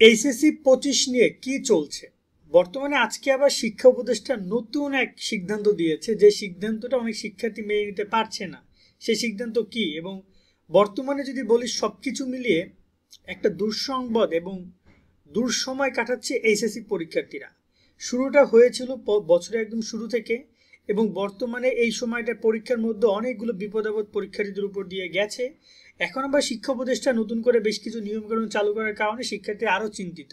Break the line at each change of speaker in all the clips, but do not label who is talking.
HSC 25 নিয়ে কি চলছে বর্তমানে? আজকে আবার শিক্ষা উপদেষ্টা নতুন এক সিদ্ধান্ত দিয়েছে, যে সিদ্ধান্তটা অনেক শিক্ষার্থী মেনে নিতে পারছে না। সেই সিদ্ধান্ত কি? এবং বর্তমানে যদি বলি সবকিছু মিলিয়ে একটা দুঃসংবাদ এবং দুঃসময় কাটাচ্ছে এইচএসসি পরীক্ষার্থীরা। শুরুটা হয়েছিল বছরের একদম শুরু থেকে, এবং বর্তমানে এই সময়টা পরীক্ষার মধ্যে অনেকগুলো বিপদাপদ পরীক্ষার্থীদের উপর দিয়ে গেছে। এখন আবার শিক্ষা উপদেষ্টা নতুন করে বেশ কিছু নিয়মকানুন চালু করার কারণে শিক্ষার্থী আরও চিন্তিত।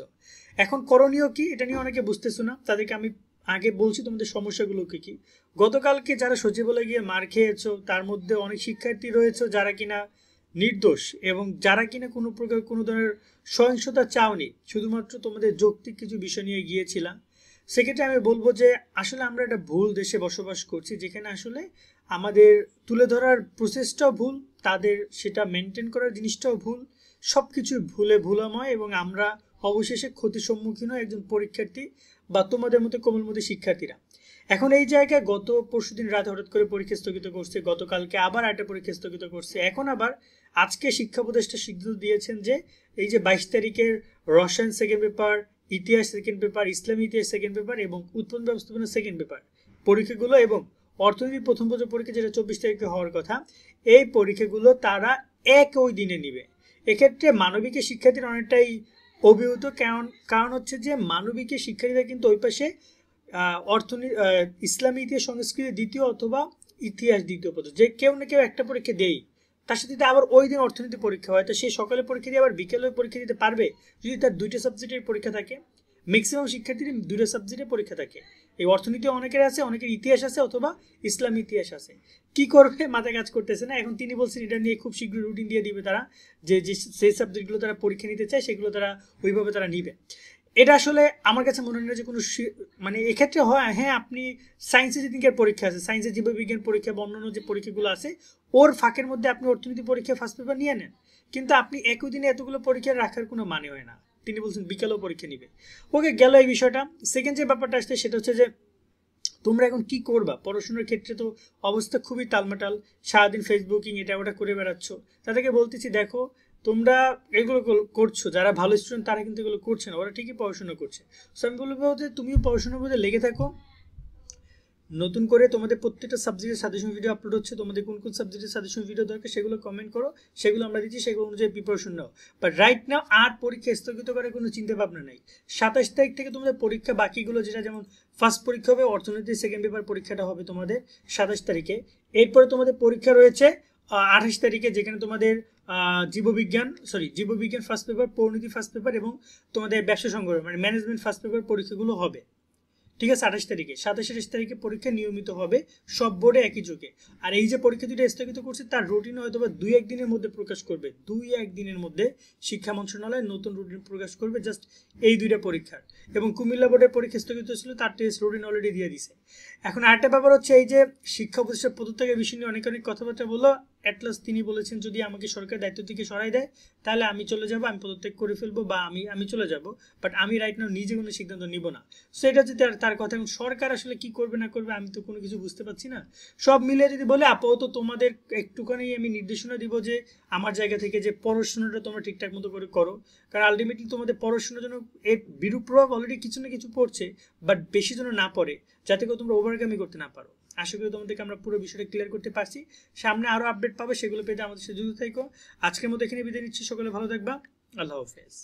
এখন করণীয় কি, এটা নিয়ে অনেকে বুঝতেছো না। তাদেরকে আমি আগে বলছি তোমাদের সমস্যাগুলো কি কি। গতকালকে যারা সচিবালয়ে গিয়ে মার খেয়েছো, তার মধ্যে অনেক শিক্ষার্থী রয়েছে যারা কিনা নির্দোষ, এবং যারা কিনা কোনো প্রকার কোনো ধরনের সহিংসতা চাওনি, শুধুমাত্র তোমাদের যৌক্তিক কিছু বিষয় নিয়ে গিয়েছিলাম। সেক্ষেত্রে আমি বলবো যে আসলে আমরা একটা ভুল দেশে বসবাস করছি, যেখানে আসলে আমাদের তুলে ধরার প্রসেসটাও ভুল, তাদের সেটা মেনটেন করার জিনিসটাও ভুল, সব কিছু ভুলাময়, এবং আমরা অবশেষে ক্ষতির সম্মুখীন হয় একজন পরীক্ষার্থী বা তোমাদের মতো কোমলমতি শিক্ষার্থীরা। এখন এই জায়গায় গত পরশুদিন রাতে হঠাৎ করে পরীক্ষা স্থগিত করছে, গতকালকে আবার একটা পরীক্ষা স্থগিত করছে, এখন আবার আজকে শিক্ষা উপদেষ্টা সিদ্ধান্ত দিয়েছেন যে এই যে 22 তারিখের রসায়ন সেকেন্ড পেপার, ইতিহাস সেকেন্ড পেপার, ইসলামী ইতিহাস সেকেন্ড পেপার এবং উৎপাদন ব্যবস্থাপনা সেকেন্ড পেপার পরীক্ষাগুলো, এবং অর্থনীতি প্রথম বছর পরীক্ষা যেটা 24 তারিখে হওয়ার কথা, এই পরীক্ষাগুলো তারা একই দিনে নিবে। এক্ষেত্রে মানবিকের শিক্ষার্থীরা অনেকটাই অভিভূত, কারণ হচ্ছে যে মানবিকের শিক্ষার্থীরা কিন্তু ওই পাশে অর্থনীতি, ইসলামী ইতিহাস সংস্কৃতি দ্বিতীয় অথবা ইতিহাস দ্বিতীয় পত্র, যে কেউ না কেউ একটা পরীক্ষা দেই, তার সাথে আবার ওই দিন অর্থনীতি পরীক্ষা হয়, তো সে সকালে পরীক্ষা দিয়ে আবার বিকেলে পরীক্ষা দিতে পারবে যদি তার দুইটা সাবজেক্টের পরীক্ষা থাকে। ম্যাক্সিমাম শিক্ষার্থীদের দুইটা সাবজেক্টের পরীক্ষা থাকে। এই অর্থনীতি অনেকের আছে, অনেকের ইতিহাস আছে অথবা ইসলামী ইতিহাস আছে। কি করবে মাথায় কাজ করতেছে না। এখন তিনি বলছেন এটা নিয়ে খুব শীঘ্রই রুটিন দিয়ে দিবে তারা, যে সেই সাবজেক্টগুলো তারা পরীক্ষা নিতে চায় সেগুলো তারা ওইভাবে তারা নিবে। এটা আসলে আমার কাছে মনে হয় না যে কোনো মানে এক্ষেত্রে হয়। হ্যাঁ, আপনি সায়েন্সে যেদিনকার পরীক্ষা আছে, সায়েন্সের জীববিজ্ঞান পরীক্ষা বা অন্যান্য যে পরীক্ষাগুলো আছে, ওর ফাঁকের মধ্যে আপনি অর্থনীতি পরীক্ষা ফার্স্ট পেপার নিয়ে নেন, কিন্তু আপনি একই দিনে এতগুলো পরীক্ষা রাখার কোনো মানে হয় না। তিনি বলছেন বিকেলেও পরীক্ষা নিবে। ওকে, গেল এই বিষয়টা। সেকেন্ড যে ব্যাপারটা আসছে সেটা হচ্ছে যে তোমরা এখন কি করবা? পড়াশোনার ক্ষেত্রে তো অবস্থা খুবই টালমাটাল, সারাদিন ফেসবুকিং এটা ওটা করে বেড়াচ্ছ। তাদেরকে বলতেছি দেখো, তোমরা এগুলো করছো, যারা ভালো স্টুডেন্ট তারা কিন্তু এগুলো করছে না, ওরা ঠিকই পড়াশোনা করছে। সো আমি বলবো যে তুমিও পড়াশোনার মধ্যে লেগে থাকো। নতুন করে তোমাদের প্রত্যেকটা সাবজেক্টের সাজেশন ভিডিও আপলোড হচ্ছে, তোমাদের কোন কোন সাবজেক্টের সাজেশন ভিডিও দরকার সেগুলো কমেন্ট করো, সেগুলো আমরা দিচ্ছি, সেগুলো অনুযায়ী preparation now. But right now আর পরীক্ষা স্থগিত করার কোনো চিন্তা ভাবনা নেই। 27 তারিখ থেকে তোমাদের পরীক্ষা বাকিগুলো, যেটা যেমন ফার্স্ট পরীক্ষা হবে অর্থনীতি সেকেন্ড পেপার পরীক্ষাটা হবে তোমাদের 27 তারিখে। এরপরে তোমাদের পরীক্ষা রয়েছে 28 তারিখে, যেখানে তোমাদের জীববিজ্ঞান ফার্স্ট পেপার, পরিণতি ফার্স্ট পেপার এবং তোমাদের ব্যবসা সংগ্রহ মানে ম্যানেজমেন্ট ফার্স্ট পেপার পরীক্ষাগুলো হবে। ঠিক আছে, 28 তারিখে। 27 তারিখে পরীক্ষা নিয়মিত হবে সব বোর্ডে একই যুগে। আর এই যে পরীক্ষা দুটো স্থগিত করছে তার রুটিন হয়তো বা 2-1 দিনের মধ্যে প্রকাশ করবে। 2-1 দিনের মধ্যে শিক্ষা মন্ত্রণালয় নতুন রুটিন প্রকাশ করবে জাস্ট এই দুইটা পরীক্ষার। এবং কুমিল্লা বোর্ডের পরীক্ষা স্থগিত ছিল, তার টেস্ট রুটিন অলরেডি দিয়ে দিছে। এখন আরেকটা ব্যাপার হচ্ছে এই যে শিক্ষা প্রতিষ্ঠান পদত্যাগের বিষয় নিয়ে অনেক কথাবার্তা বললো। অ্যাটলাস তিনি বলেছেন যদি আমাকে সরকার দায়িত্ব থেকে সরাই দেয় তাহলে আমি চলে যাব, আমি পদত্যাগ করে ফেলবো, বা আমি চলে যাব। বাট আমি রাইট নাও নিজে কোনো সিদ্ধান্ত নিব না। সো এটা যদি তার কথা। এবং সরকার আসলে কি করবে না করবে আমি তো কোনো কিছু বুঝতে পারছি না। সব মিলে যদি বলে আপাতত তোমাদের একটুখানি আমি নির্দেশনা দিব যে আমার জায়গা থেকে যে পড়াশোনাটা তোমরা ঠিকঠাক মতো করে করো, কারণ আলটিমেটলি তোমাদের পড়াশোনার জন্য এর বিরূপ প্রভাব অলরেডি কিছু না কিছু পড়ছে, বাট বেশি যেন না পড়ে, যাতে করে তোমরা ওভারকামই করতে না পারো। আশা করি তোমাদেরকে আমরা পুরো বিষয়টা ক্লিয়ার করতে পারছি। সামনে আরও আপডেট পাবে, সেগুলো পেতে আমাদের সাথে যুক্ত থাকো। আজকের মতো এখানে বিদায় নিচ্ছি। সকলে ভালো থাকবা। আল্লাহ হাফেজ।